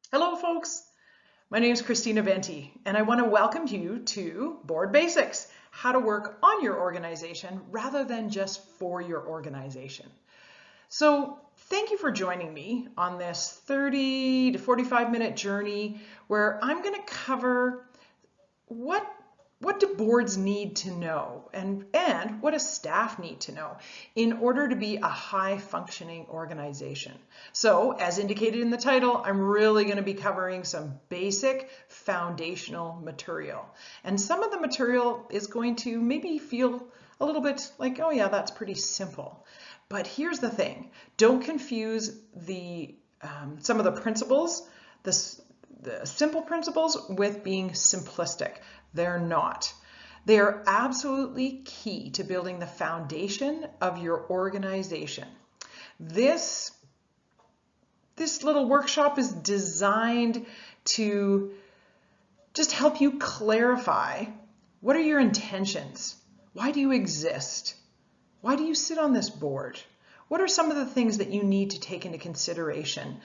Hello folks, my name is Christina Venti and I want to welcome you to Board Basics, how to work on your organization rather than just for your organization. So thank you for joining me on this 30 to 45 minute journey where I'm going to cover what do boards need to know and what does staff need to know in order to be a high functioning organization. So as indicated in the title, I'm really going to be covering some basic foundational material. And some of the material is going to maybe feel a little bit like, oh yeah, that's pretty simple. But here's the thing, don't confuse some of the principles, the simple principles with being simplistic. They're not. They are absolutely key to building the foundation of your organization. This little workshop is designed to just help you clarify what are your intentions? Why do you exist? Why do you sit on this board? What are some of the things that you need to take into consideration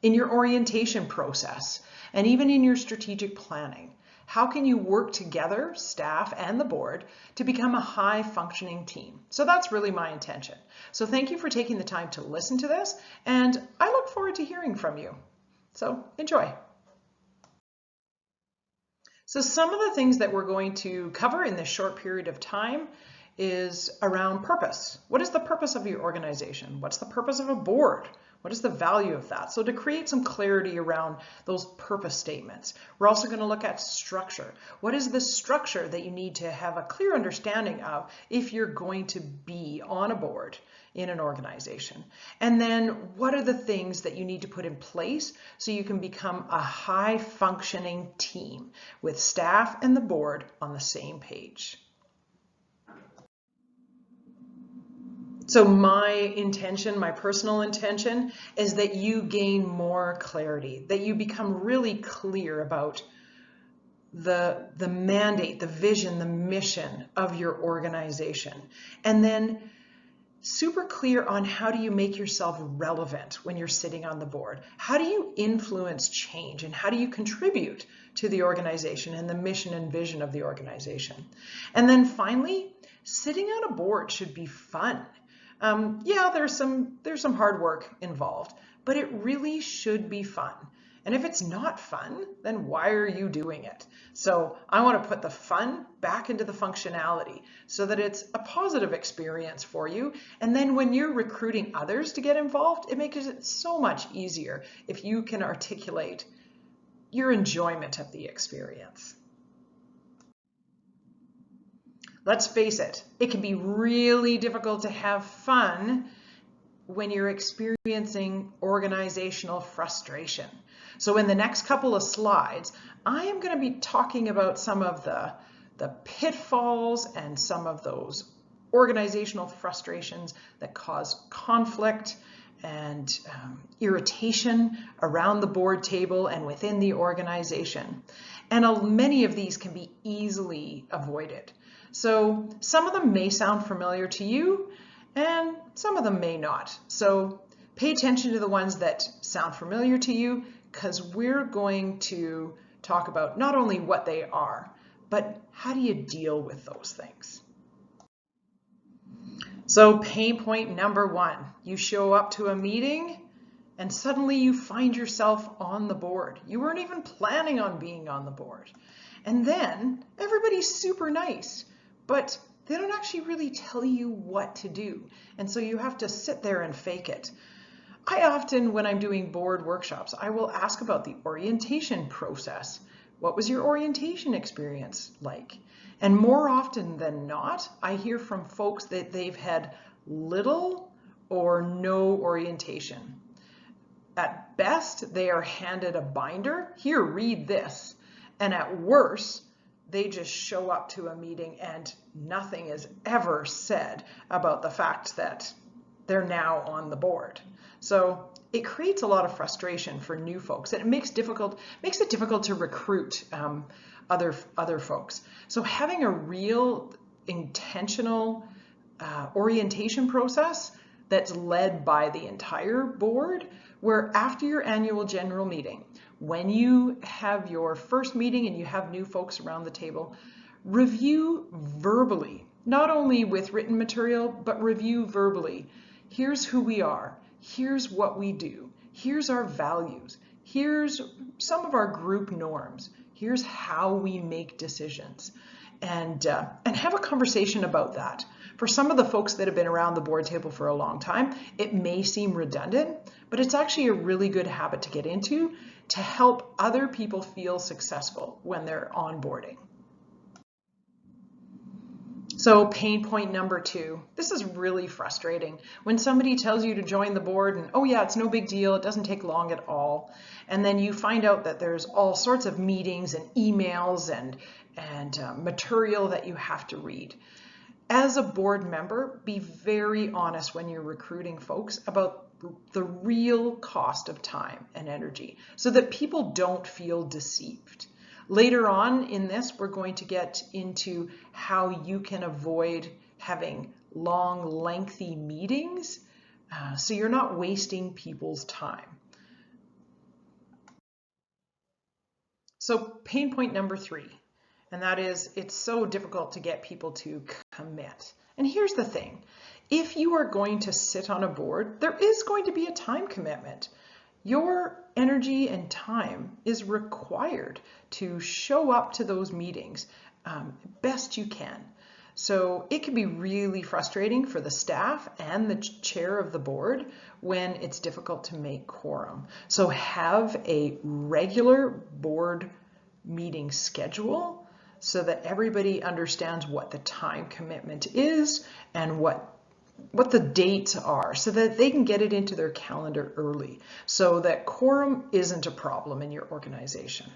in your orientation process and even in your strategic planning? How can you work together, staff and the board, to become a high functioning team? So that's really my intention. So thank you for taking the time to listen to this, and I look forward to hearing from you. So enjoy. So some of the things that we're going to cover in this short period of time is around purpose. What is the purpose of your organization? What's the purpose of a board? What is the value of that? So to create some clarity around those purpose statements, we're also going to look at structure. What is the structure that you need to have a clear understanding of if you're going to be on a board in an organization? And then what are the things that you need to put in place so you can become a high functioning team with staff and the board on the same page? So my intention, my personal intention, is that you gain more clarity, that you become really clear about the mandate, the vision, the mission of your organization. And then super clear on how do you make yourself relevant when you're sitting on the board? How do you influence change and how do you contribute to the organization and the mission and vision of the organization? And then finally, sitting on a board should be fun. Yeah, there's some hard work involved, but it really should be fun. And if it's not fun, then why are you doing it? So I want to put the fun back into the functionality so that it's a positive experience for you. And then when you're recruiting others to get involved, it makes it so much easier if you can articulate your enjoyment of the experience. Let's face it, it can be really difficult to have fun when you're experiencing organizational frustration. So in the next couple of slides, I am going to be talking about some of the pitfalls and some of those organizational frustrations that cause conflict and irritation around the board table and within the organization. And many of these can be easily avoided. So some of them may sound familiar to you and some of them may not. So pay attention to the ones that sound familiar to you because we're going to talk about not only what they are, but how do you deal with those things? So pain point number one, you show up to a meeting and suddenly you find yourself on the board. You weren't even planning on being on the board. And then everybody's super nice, but they don't actually really tell you what to do. And so you have to sit there and fake it. I often, when I'm doing board workshops, I will ask about the orientation process. What was your orientation experience like? And more often than not, I hear from folks that they've had little or no orientation. At best, they are handed a binder. Here, read this. And at worst, they just show up to a meeting and nothing is ever said about the fact that they're now on the board. So it creates a lot of frustration for new folks, and it makes it difficult to recruit other folks. So having a real intentional orientation process that's led by the entire board where after your annual general meeting, when you have your first meeting and you have new folks around the table, review verbally, not only with written material, but review verbally. Here's who we are. Here's what we do. Here's our values. Here's some of our group norms. Here's how we make decisions. And have a conversation about that. For some of the folks that have been around the board table for a long time, it may seem redundant, but it's actually a really good habit to get into to help other people feel successful when they're onboarding. So pain point number 2, this is really frustrating. When somebody tells you to join the board and, oh yeah, it's no big deal, it doesn't take long at all. And then you find out that there's all sorts of meetings and emails and material that you have to read. As a board member, be very honest when you're recruiting folks about the real cost of time and energy so that people don't feel deceived. Later on in this, we're going to get into how you can avoid having long, lengthy meetings so you're not wasting people's time. So pain point number 3, and that is it's so difficult to get people to commit. And here's the thing, if you are going to sit on a board, there is going to be a time commitment. Your energy and time is required to show up to those meetings best you can. So it can be really frustrating for the staff and the chair of the board when it's difficult to make quorum. So have a regular board meeting schedule so that everybody understands what the time commitment is and what the dates are so that they can get it into their calendar early so that quorum isn't a problem in your organization.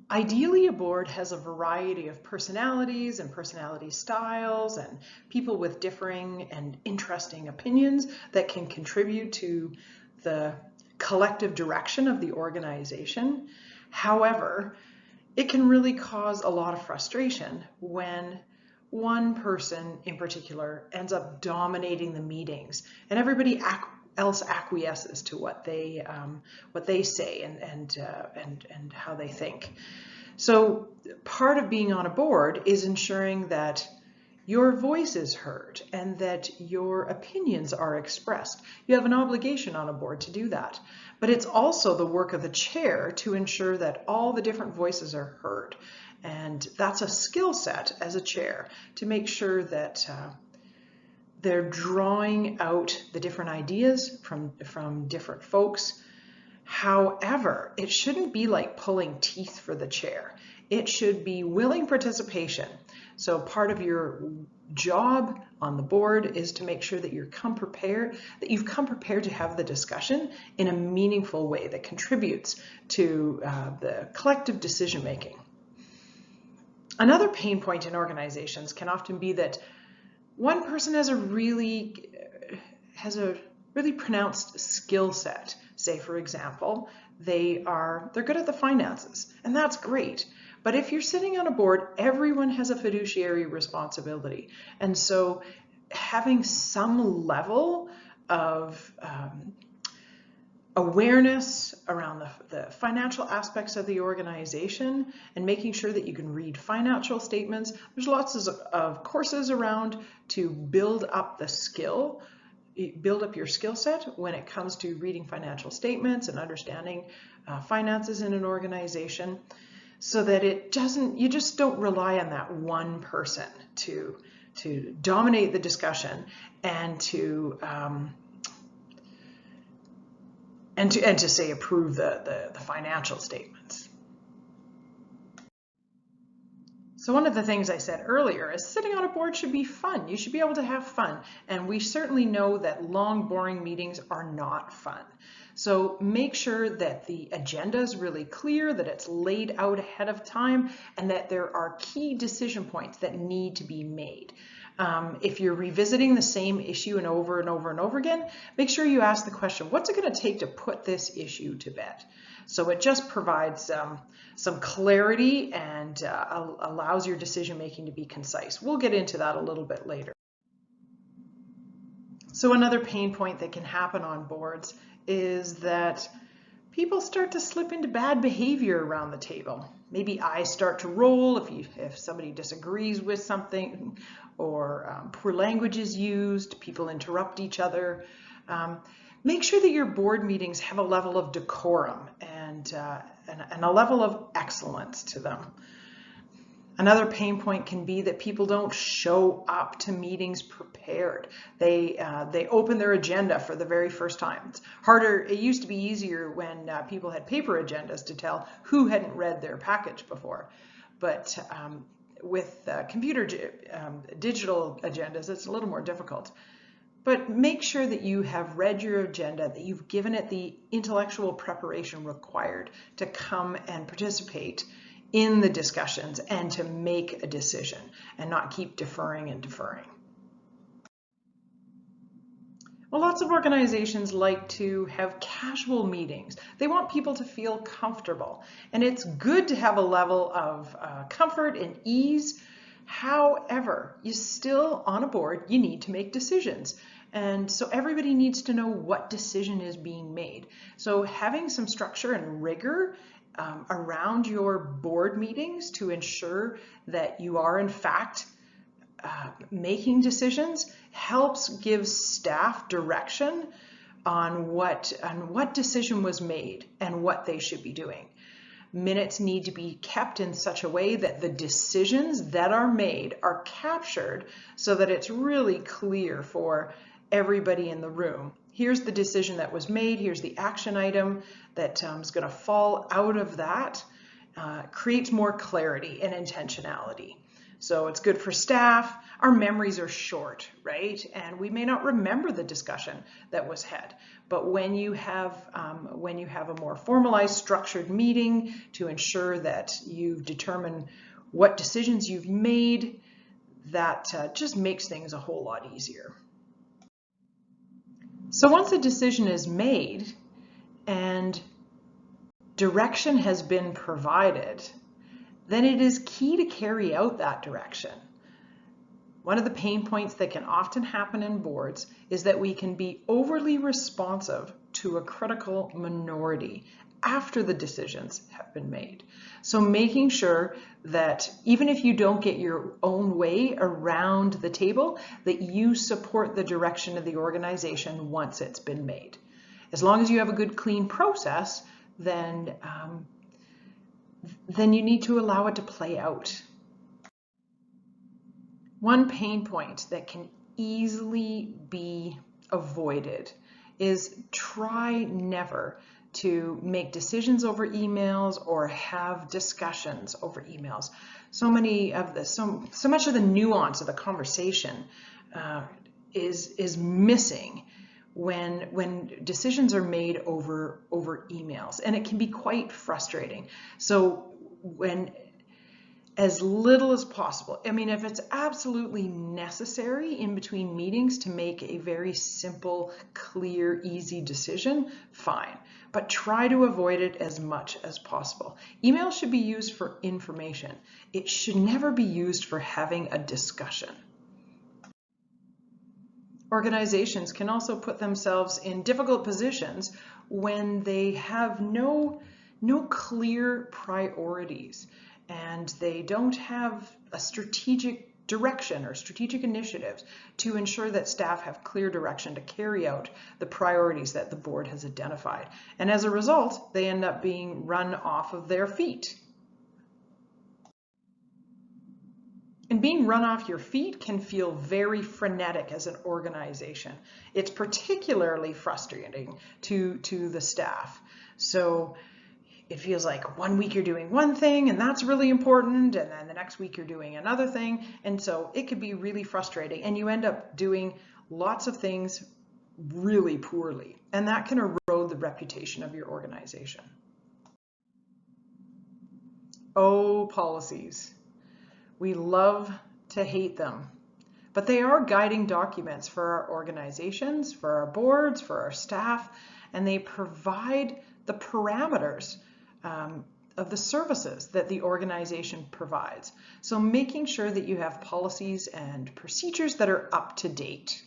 Ideally, a board has a variety of personalities and personality styles and people with differing and interesting opinions that can contribute to the collective direction of the organization. However, it can really cause a lot of frustration when one person in particular ends up dominating the meetings and everybody else acquiesces to what they say and how they think. So part of being on a board is ensuring that your voice is heard and that your opinions are expressed. You have an obligation on a board to do that, but it's also the work of the chair to ensure that all the different voices are heard. And that's a skill set as a chair to make sure that they're drawing out the different ideas from different folks. However, it shouldn't be like pulling teeth for the chair. It should be willing participation. So part of your job on the board is to make sure that you've come prepared to have the discussion in a meaningful way that contributes to the collective decision making. Another pain point in organizations can often be that one person has a really pronounced skill set. Say, for example, they're good at the finances, and that's great. But if you're sitting on a board, everyone has a fiduciary responsibility. And so having some level of awareness around the financial aspects of the organization and making sure that you can read financial statements. There's lots of courses around to build up the skill, build up your skill set when it comes to reading financial statements and understanding finances in an organization, so that you just don't rely on that one person to dominate the discussion and to say approve the financial statements. So one of the things I said earlier is sitting on a board should be fun. You should be able to have fun. And we certainly know that long, boring meetings are not fun. So make sure that the agenda is really clear, that it's laid out ahead of time, and that there are key decision points that need to be made. If you're revisiting the same issue and over and over and over again, make sure you ask the question, what's it going to take to put this issue to bed? So it just provides some clarity and allows your decision making to be concise. We'll get into that a little bit later. So another pain point that can happen on boards is that people start to slip into bad behavior around the table. Maybe eyes start to roll if somebody disagrees with something, or poor language is used, people interrupt each other. Make sure that your board meetings have a level of decorum and a level of excellence to them. Another pain point can be that people don't show up to meetings prepared. They open their agenda for the very first time. It's harder. It used to be easier when people had paper agendas to tell who hadn't read their package before. But with digital agendas, it's a little more difficult. But make sure that you have read your agenda, that you've given it the intellectual preparation required to come and participate in the discussions and to make a decision, and not keep deferring and deferring. Well, lots of organizations like to have casual meetings. They want people to feel comfortable, and it's good to have a level of comfort and ease. However, you still, on a board, you need to make decisions. And so everybody needs to know what decision is being made. So having some structure and rigor around your board meetings to ensure that you are in fact making decisions helps give staff direction on what decision was made and what they should be doing. Minutes need to be kept in such a way that the decisions that are made are captured so that it's really clear for everybody in the room. Here's the decision that was made, here's the action item that is going to fall out of that. Creates more clarity and intentionality. So it's good for staff. Our memories are short, right? And we may not remember the discussion that was had. But when you have a more formalized, structured meeting to ensure that you determine what decisions you've made, that just makes things a whole lot easier. So once a decision is made and direction has been provided, then it is key to carry out that direction. One of the pain points that can often happen in boards is that we can be overly responsive to a critical minority after the decisions have been made. So making sure that even if you don't get your own way around the table, that you support the direction of the organization once it's been made. As long as you have a good, clean process, then you need to allow it to play out. One pain point that can easily be avoided is try never to make decisions over emails or have discussions over emails. So much of the nuance of the conversation is missing when decisions are made over emails, and it can be quite frustrating. So when as little as possible, I mean, if it's absolutely necessary in between meetings to make a very simple, clear, easy decision, fine. But try to avoid it as much as possible. Email should be used for information. It should never be used for having a discussion. Organizations can also put themselves in difficult positions when they have no clear priorities and they don't have a strategic direction or strategic initiatives to ensure that staff have clear direction to carry out the priorities that the board has identified. And as a result, they end up being run off of their feet. And being run off your feet can feel very frenetic as an organization. It's particularly frustrating to the staff. So it feels like 1 week you're doing one thing and that's really important, and then the next week you're doing another thing. And so it could be really frustrating, and you end up doing lots of things really poorly, and that can erode the reputation of your organization. Oh, policies. We love to hate them, but they are guiding documents for our organizations, for our boards, for our staff, and they provide the parameters of the services that the organization provides. So making sure that you have policies and procedures that are up to date.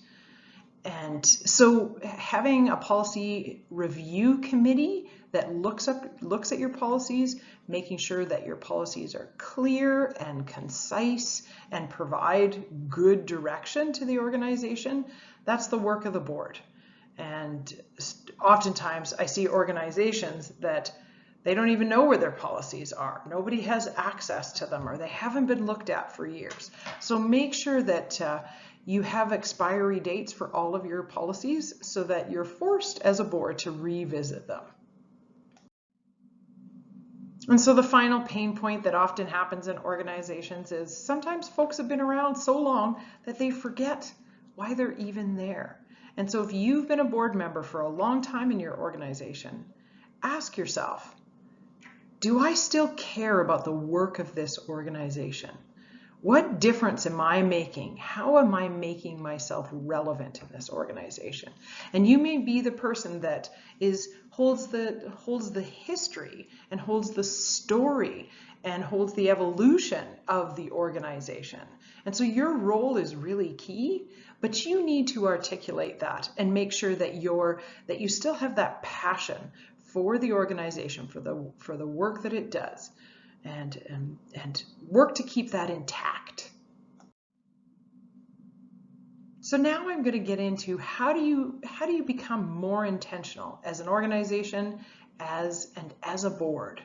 And so having a policy review committee that looks at your policies, making sure that your policies are clear and concise and provide good direction to the organization, that's the work of the board. And oftentimes I see organizations that they don't even know where their policies are. Nobody has access to them, or they haven't been looked at for years. So make sure that you have expiry dates for all of your policies so that you're forced as a board to revisit them. And so the final pain point that often happens in organizations is sometimes folks have been around so long that they forget why they're even there. And so if you've been a board member for a long time in your organization, ask yourself, do I still care about the work of this organization? What difference am I making? How am I making myself relevant in this organization? And you may be the person that holds the history and holds the story and holds the evolution of the organization. And so your role is really key, but you need to articulate that and make sure that you still have that passion for the organization, for the work that it does, and work to keep that intact. So now I'm going to get into how do you become more intentional as an organization, as a board.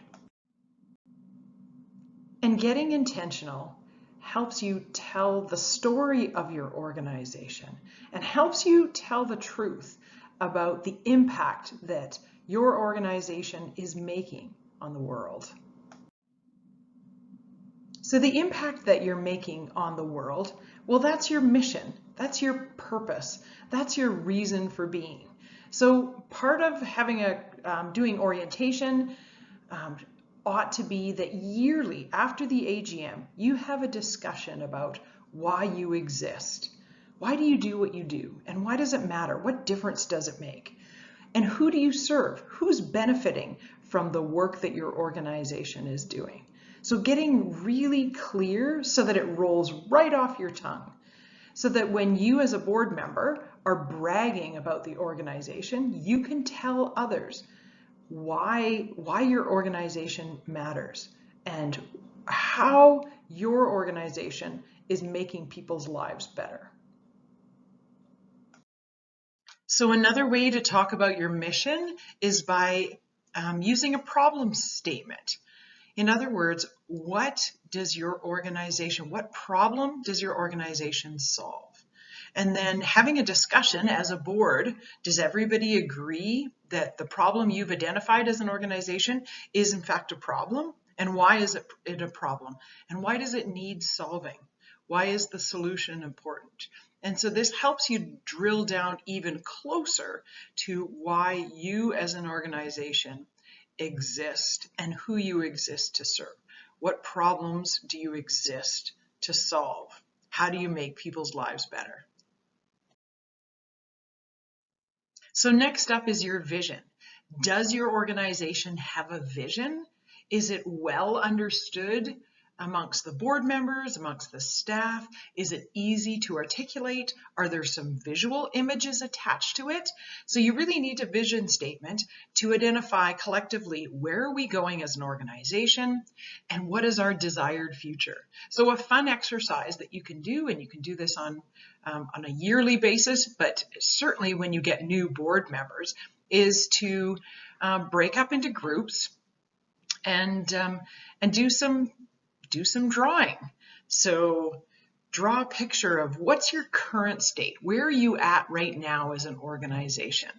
And getting intentional helps you tell the story of your organization and helps you tell the truth about the impact that your organization is making on the world. So the impact that you're making on the world, well, that's your mission, that's your purpose, that's your reason for being. So part of having doing orientation ought to be that yearly after the AGM, you have a discussion about why you exist. Why do you do what you do? And why does it matter? What difference does it make? And who do you serve? Who's benefiting from the work that your organization is doing? So getting really clear so that it rolls right off your tongue, so that when you as a board member are bragging about the organization, you can tell others why your organization matters and how your organization is making people's lives better. So another way to talk about your mission is by using a problem statement. In other words, what problem does your organization solve? And then having a discussion as a board, does everybody agree that the problem you've identified as an organization is in fact a problem? And why is it a problem? And why does it need solving? Why is the solution important? And so this helps you drill down even closer to why you as an organization exist and who you exist to serve. What problems do you exist to solve? How do you make people's lives better? So next up is your vision. Does your organization have a vision? Is it well understood amongst the board members, amongst the staff? Is it easy to articulate? Are there some visual images attached to it? So you really need a vision statement to identify collectively where are we going as an organization and what is our desired future. So a fun exercise that you can do, and you can do this on a yearly basis, but certainly when you get new board members, is to break up into groups and do some drawing. So draw a picture of what's your current state. Where are you at right now as an organization?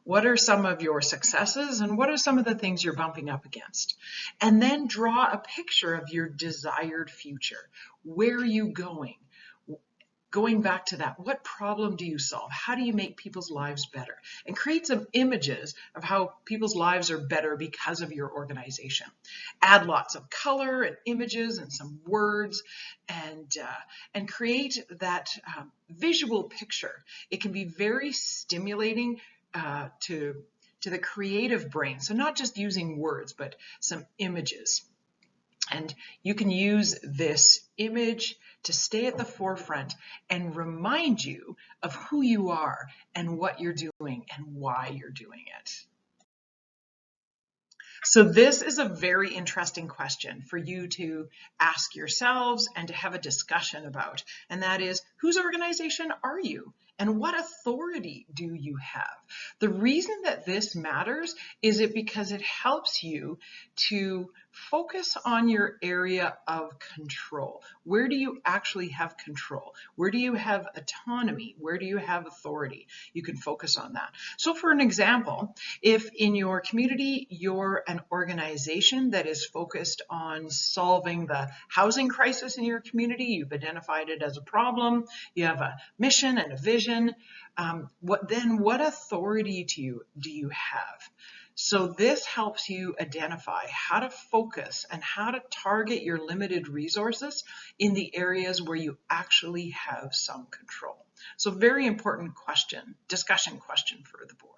What are some of your successes and what are some of the things you're bumping up against? And then draw a picture of your desired future. Where are you going? Going back to that, what problem do you solve? How do you make people's lives better? And create some images of how people's lives are better because of your organization. Add lots of color and images and some words and create that visual picture. It can be very stimulating to the creative brain. So not just using words, but some images. And you can use this image to stay at the forefront and remind you of who you are and what you're doing and why you're doing it. So this is a very interesting question for you to ask yourselves and to have a discussion about, and that is, whose organization are you? And what authority do you have? The reason that this matters is because it helps you to focus on your area of control. Where do you actually have control? Where do you have autonomy? Where do you have authority? You can focus on that. So for an example, if in your community you're an organization that is focused on solving the housing crisis in your community, you've identified it as a problem, you have a mission and a vision, what authority do you have? So this helps you identify how to focus and how to target your limited resources in the areas where you actually have some control. So very important discussion question for the board.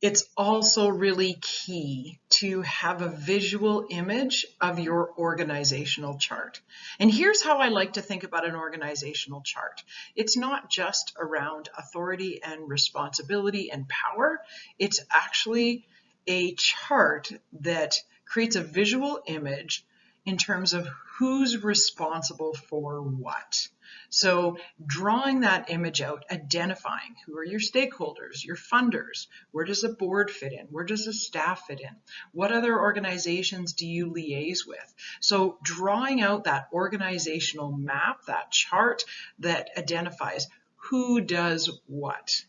It's also really key to have a visual image of your organizational chart. And here's how I like to think about an organizational chart. It's not just around authority and responsibility and power. It's actually a chart that creates a visual image in terms of who's responsible for what. So drawing that image out, identifying who are your stakeholders, your funders, where does the board fit in, where does the staff fit in, what other organizations do you liaise with? So drawing out that organizational map, that chart that identifies who does what.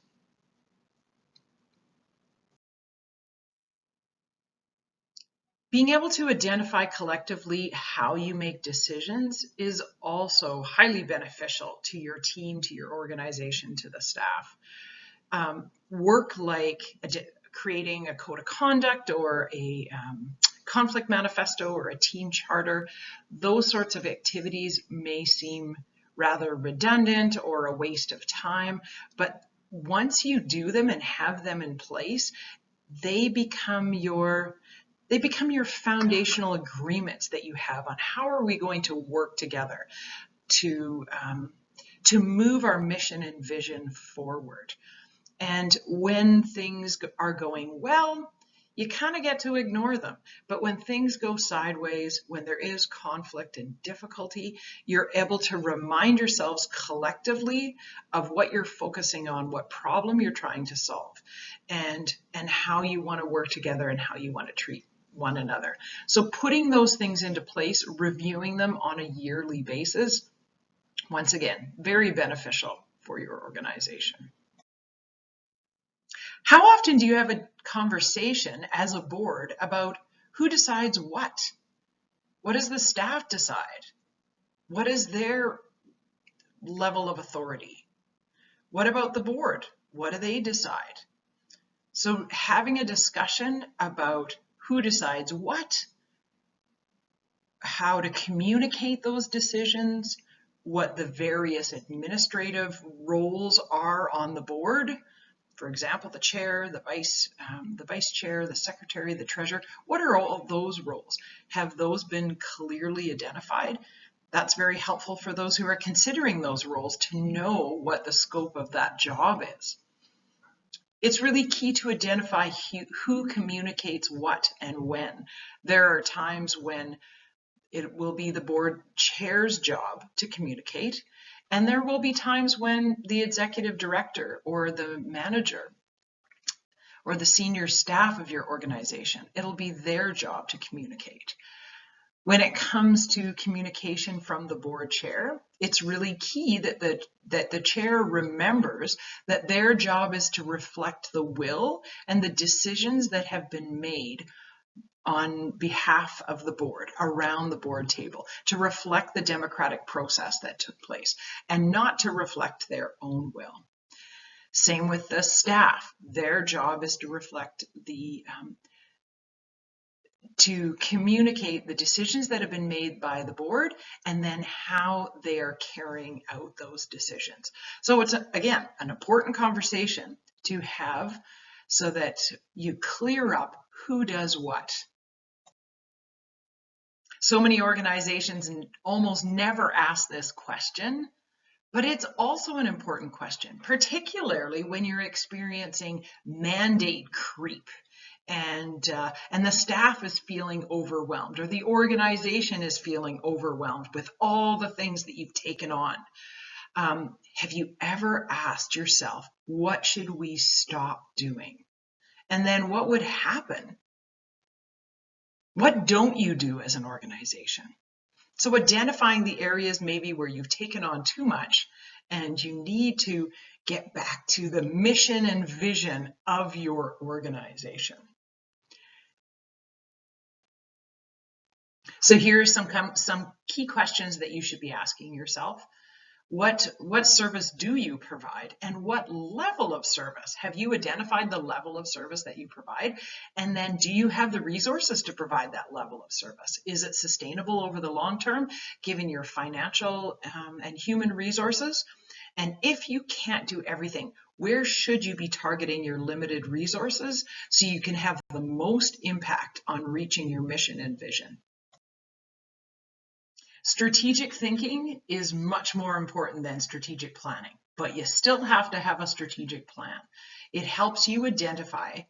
Being able to identify collectively how you make decisions is also highly beneficial to your team, to your organization, to the staff. Work like creating a code of conduct or a conflict manifesto or a team charter, those sorts of activities may seem rather redundant or a waste of time, but once you do them and have them in place, they become your foundational agreements that you have on how are we going to work together to move our mission and vision forward. And when things are going well, you kind of get to ignore them. But when things go sideways, when there is conflict and difficulty, you're able to remind yourselves collectively of what you're focusing on, what problem you're trying to solve, and how you want to work together and how you want to treat one another. So putting those things into place, reviewing them on a yearly basis, once again, very beneficial for your organization. How often do you have a conversation as a board about who decides what? What does the staff decide? What is their level of authority? What about the board? What do they decide? So having a discussion about who decides what, how to communicate those decisions, what the various administrative roles are on the board. For example, the chair, the vice chair, the secretary, the treasurer. What are all of those roles? Have those been clearly identified? That's very helpful for those who are considering those roles to know what the scope of that job is. It's really key to identify who communicates what and when. There are times when it will be the board chair's job to communicate, and there will be times when the executive director or the manager or the senior staff of your organization, it'll be their job to communicate. When it comes to communication from the board chair, it's really key that the chair remembers that their job is to reflect the will and the decisions that have been made on behalf of the board, around the board table, to reflect the democratic process that took place and not to reflect their own will. Same with the staff. Their job is to reflect to communicate the decisions that have been made by the board and then how they are carrying out those decisions. So it's, again, an important conversation to have so that you clear up who does what. So many organizations almost never ask this question, but it's also an important question, particularly when you're experiencing mandate creep and the staff is feeling overwhelmed, or the organization is feeling overwhelmed with all the things that you've taken on. Have you ever asked yourself, what should we stop doing? And then what would happen? What don't you do as an organization? So identifying the areas maybe where you've taken on too much and you need to get back to the mission and vision of your organization. So here are some key questions that you should be asking yourself. What service do you provide, and what level of service? Have you identified the level of service that you provide? And then do you have the resources to provide that level of service? Is it sustainable over the long term, given your financial and human resources? And if you can't do everything, where should you be targeting your limited resources so you can have the most impact on reaching your mission and vision? Strategic thinking is much more important than strategic planning, but you still have to have a strategic plan. It helps you identify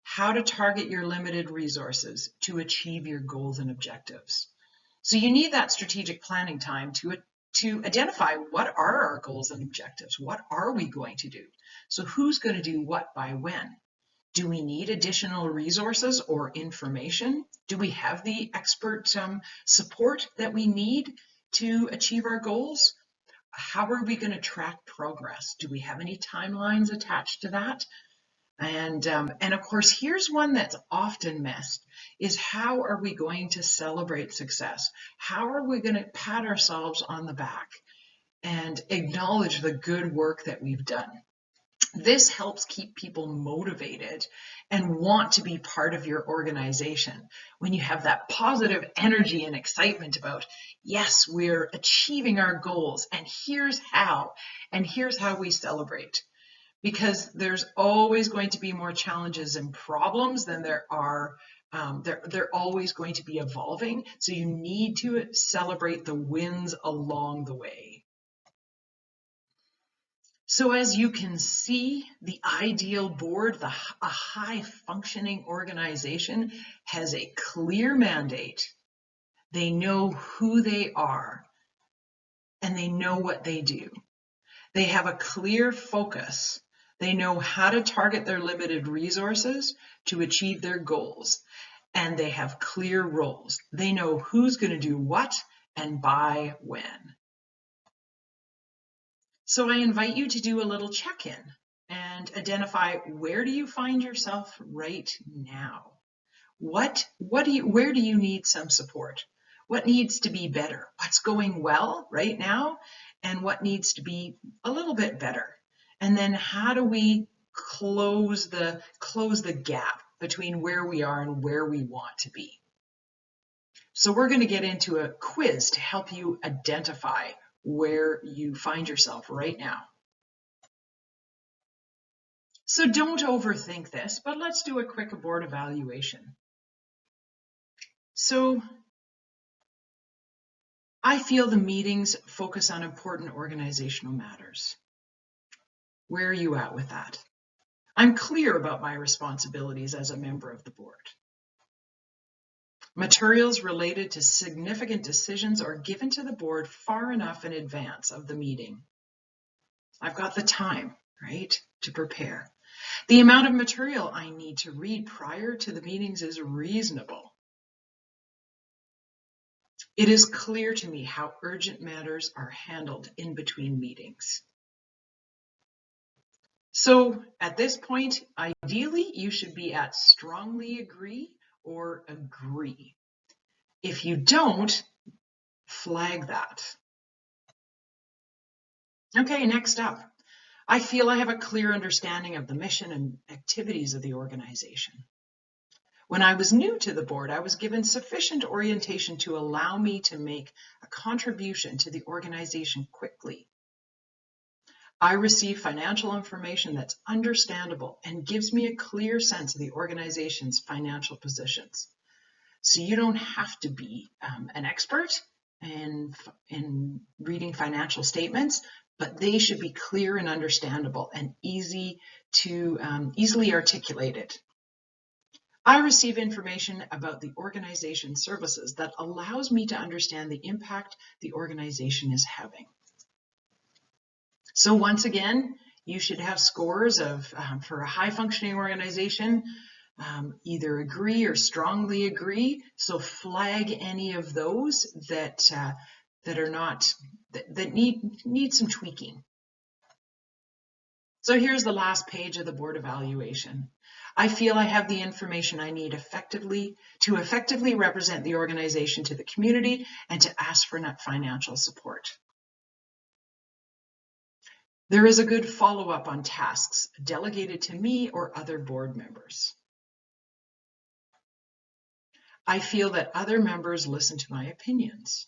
how to target your limited resources to achieve your goals and objectives. So you need that strategic planning time to identify what are our goals and objectives. What are we going to do? So who's going to do what by when? Do we need additional resources or information? Do we have the expert support that we need to achieve our goals? How are we going to track progress? Do we have any timelines attached to that? And of course, here's one that's often missed, is how are we going to celebrate success? How are we going to pat ourselves on the back and acknowledge the good work that we've done? This helps keep people motivated and want to be part of your organization. When you have that positive energy and excitement about, yes, we're achieving our goals, and here's how we celebrate. Because there's always going to be more challenges and problems than there are. They're always going to be evolving. So you need to celebrate the wins along the way. So as you can see, the ideal board, a high-functioning organization, has a clear mandate. They know who they are, and they know what they do. They have a clear focus. They know how to target their limited resources to achieve their goals, and they have clear roles. They know who's going to do what and by when. So I invite you to do a little check-in and identify, where do you find yourself right now? Where do you need some support? What needs to be better? What's going well right now? And what needs to be a little bit better? And then how do we close the gap between where we are and where we want to be? So we're going to get into a quiz to help you identify where you find yourself right now. So don't overthink this, but let's do a quick board evaluation. So I feel the meetings focus on important organizational matters. Where are you at with that? I'm clear about my responsibilities as a member of the board. Materials related to significant decisions are given to the board far enough in advance of the meeting. I've got the time, right, to prepare. The amount of material I need to read prior to the meetings is reasonable. It is clear to me how urgent matters are handled in between meetings. So at this point, ideally, you should be at strongly agree or agree. If you don't, flag that. Okay, next up. I feel I have a clear understanding of the mission and activities of the organization. When I was new to the board, I was given sufficient orientation to allow me to make a contribution to the organization quickly. I receive financial information that's understandable and gives me a clear sense of the organization's financial positions. So you don't have to be an expert in reading financial statements, but they should be clear and understandable and easily articulated. I receive information about the organization services that allows me to understand the impact the organization is having. So once again, you should have scores of, for a high functioning organization, either agree or strongly agree. So flag any of those that are not, that need some tweaking. So here's the last page of the board evaluation. I feel I have the information I need to effectively represent the organization to the community and to ask for financial support. There is a good follow-up on tasks delegated to me or other board members. I feel that other members listen to my opinions.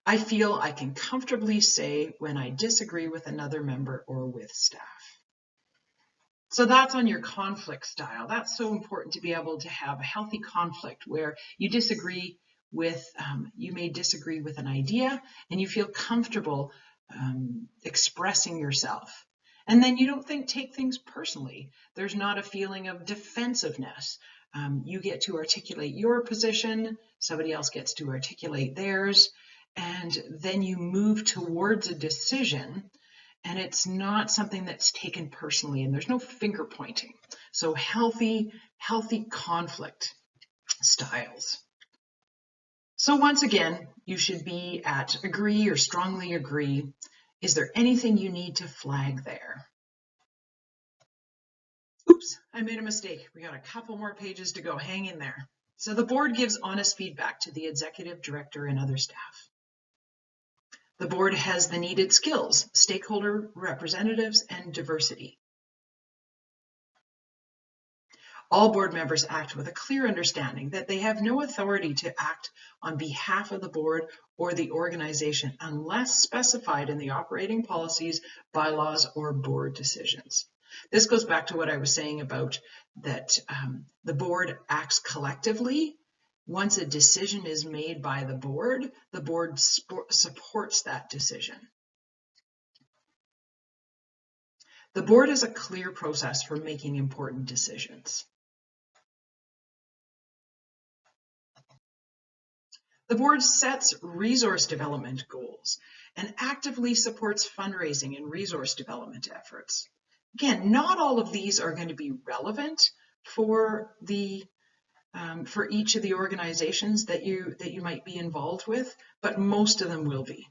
I feel I can comfortably say when I disagree with another member or with staff. So that's on your conflict style. That's so important to be able to have a healthy conflict where you disagree with, you may disagree with an idea and you feel comfortable expressing yourself. And then you don't take things personally. There's not a feeling of defensiveness. You get to articulate your position, somebody else gets to articulate theirs, and then you move towards a decision, and it's not something that's taken personally, and there's no finger pointing. So healthy conflict styles. So once again, you should be at agree or strongly agree. Is there anything you need to flag there? Oops, I made a mistake. We got a couple more pages to go. Hang in there. So the board gives honest feedback to the executive director and other staff. The board has the needed skills, stakeholder representatives, and diversity. All board members act with a clear understanding that they have no authority to act on behalf of the board or the organization unless specified in the operating policies, bylaws, or board decisions. This goes back to what I was saying about that the board acts collectively. Once a decision is made by the board supports that decision. The board has a clear process for making important decisions. The board sets resource development goals and actively supports fundraising and resource development efforts. Again, not all of these are going to be relevant for each of the organizations that you might be involved with, but most of them will be.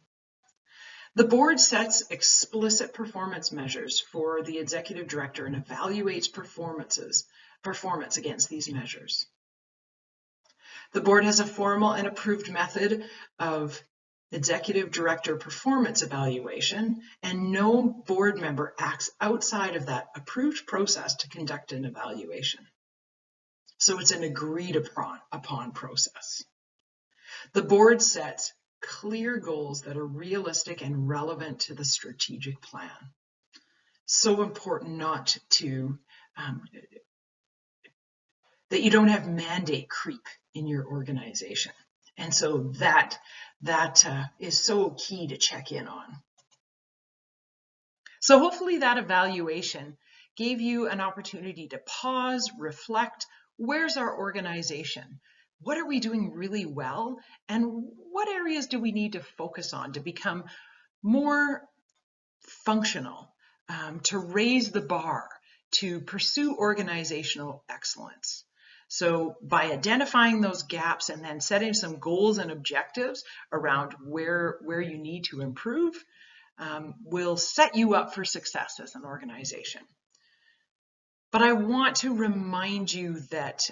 The board sets explicit performance measures for the executive director and evaluates performance against these measures. The board has a formal and approved method of executive director performance evaluation, and no board member acts outside of that approved process to conduct an evaluation. So it's an agreed upon process. The board sets clear goals that are realistic and relevant to the strategic plan. So important not to, that you don't have mandate creep in your organization. And so that is so key to check in on. So hopefully that evaluation gave you an opportunity to pause, reflect, where's our organization? What are we doing really well? And what areas do we need to focus on to become more functional, to raise the bar, to pursue organizational excellence? So by identifying those gaps and then setting some goals and objectives around where you need to improve, will set you up for success as an organization. But I want to remind you that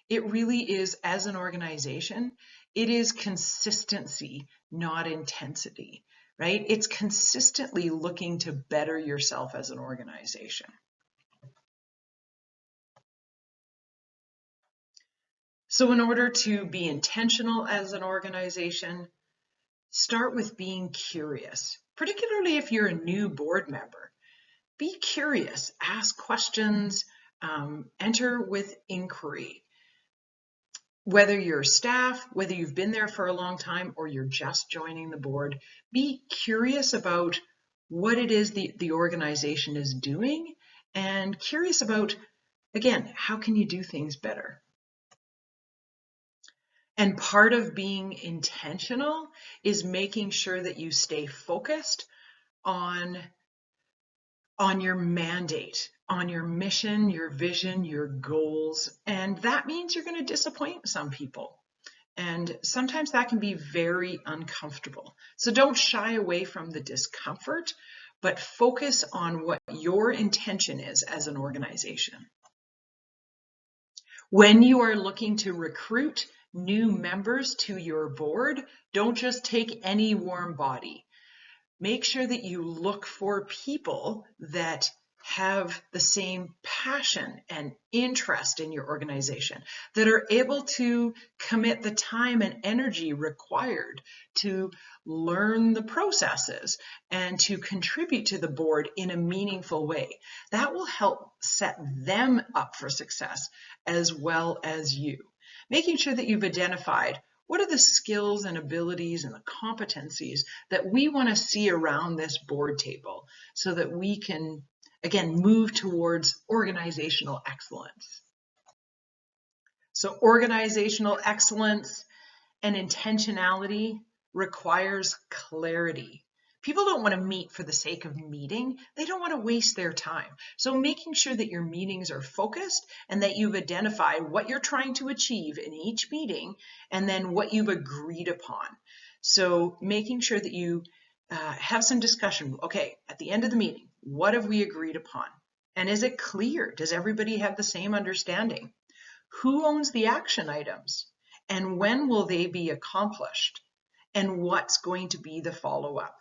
it really is, as an organization, it is consistency, not intensity, right? It's consistently looking to better yourself as an organization. So in order to be intentional as an organization, start with being curious, particularly if you're a new board member. Be curious, ask questions, enter with inquiry. Whether you're staff, whether you've been there for a long time, or you're just joining the board, be curious about what it is the organization is doing, and curious about, again, how can you do things better? And part of being intentional is making sure that you stay focused on your mandate, on your mission, your vision, your goals. And that means you're going to disappoint some people. And sometimes that can be very uncomfortable. So don't shy away from the discomfort, but focus on what your intention is as an organization. When you are looking to recruit new members to your board, don't just take any warm body. Make sure that you look for people that have the same passion and interest in your organization, that are able to commit the time and energy required to learn the processes and to contribute to the board in a meaningful way. That will help set them up for success as well as you. Making sure that you've identified what are the skills and abilities and the competencies that we want to see around this board table so that we can, again, move towards organizational excellence. So organizational excellence and intentionality requires clarity. People don't want to meet for the sake of meeting. They don't want to waste their time. So making sure that your meetings are focused and that you've identified what you're trying to achieve in each meeting and then what you've agreed upon. So making sure that you have some discussion. Okay, at the end of the meeting, what have we agreed upon? And is it clear? Does everybody have the same understanding? Who owns the action items? And when will they be accomplished? And what's going to be the follow-up?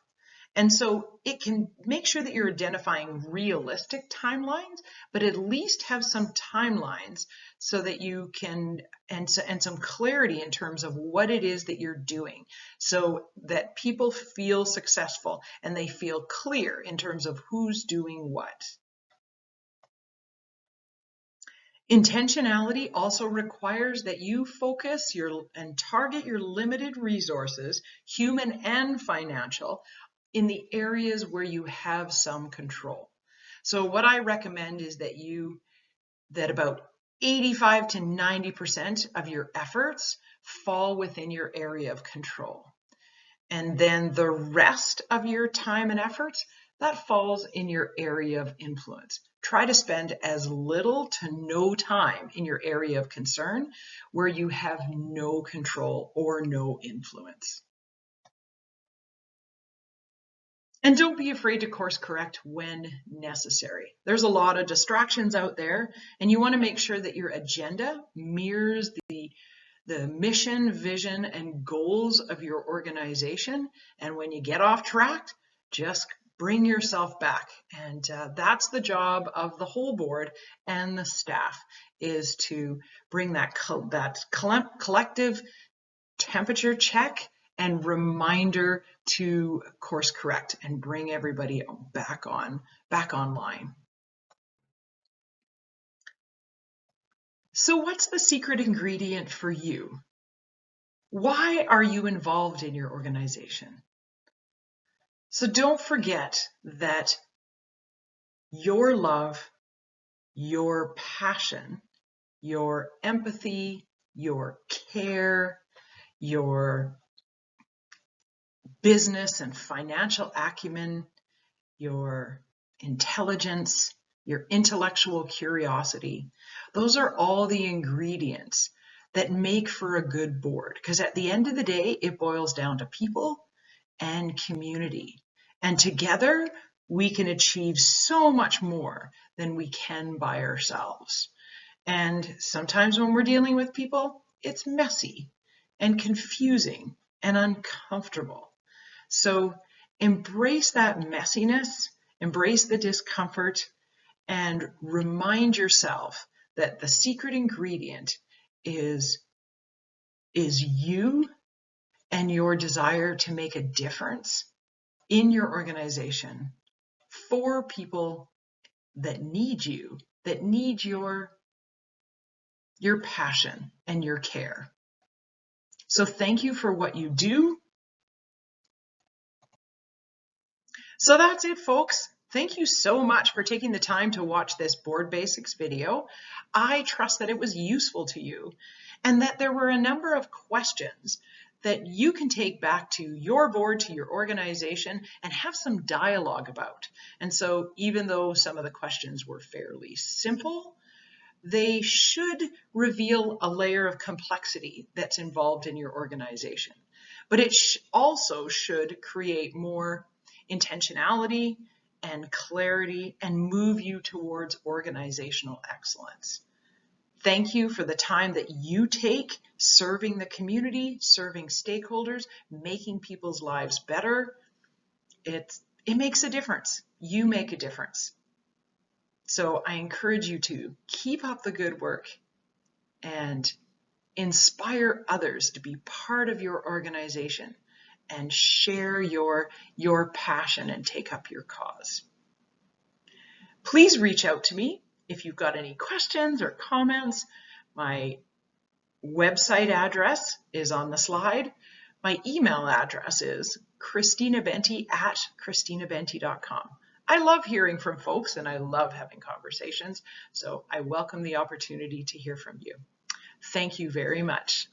And so it can make sure that you're identifying realistic timelines, but at least have some timelines so that you can, and some clarity in terms of what it is that you're doing so that people feel successful and they feel clear in terms of who's doing what. Intentionality also requires that you focus and target your limited resources, human and financial, in the areas where you have some control. So what I recommend is that about 85 to 90% of your efforts fall within your area of control. And then the rest of your time and efforts, that falls in your area of influence. Try to spend as little to no time in your area of concern where you have no control or no influence. And don't be afraid to course correct when necessary. There's a lot of distractions out there, and you want to make sure that your agenda mirrors the mission, vision, and goals of your organization. And when you get off track, just bring yourself back. And that's the job of the whole board and the staff, is to bring that collective temperature check and reminder to course correct and bring everybody back online. So what's the secret ingredient for you? Why are you involved in your organization? So don't forget that your love, your passion, your empathy, your care, your business and financial acumen, your intelligence, your intellectual curiosity, those are all the ingredients that make for a good board. Because at the end of the day, it boils down to people and community. And together, we can achieve so much more than we can by ourselves. And sometimes when we're dealing with people, it's messy and confusing and uncomfortable. So embrace that messiness, embrace the discomfort, and remind yourself that the secret ingredient is you and your desire to make a difference in your organization for people that need you, that need your passion and your care. So thank you for what you do. So that's it, folks. Thank you so much for taking the time to watch this Board Basics video. I trust that it was useful to you and that there were a number of questions that you can take back to your board, to your organization, and have some dialogue about. And so even though some of the questions were fairly simple, they should reveal a layer of complexity that's involved in your organization. But it also should create more intentionality and clarity and move you towards organizational excellence. Thank you for the time that you take serving the community, serving stakeholders, making people's lives better. It makes a difference. You make a difference. So I encourage you to keep up the good work and inspire others to be part of your organization and share your passion and take up your cause. Please reach out to me if you've got any questions or comments. My website address is on the slide. My email address is christinabenti@christinabenti.com. I love hearing from folks and I love having conversations, so I welcome the opportunity to hear from you. Thank you very much.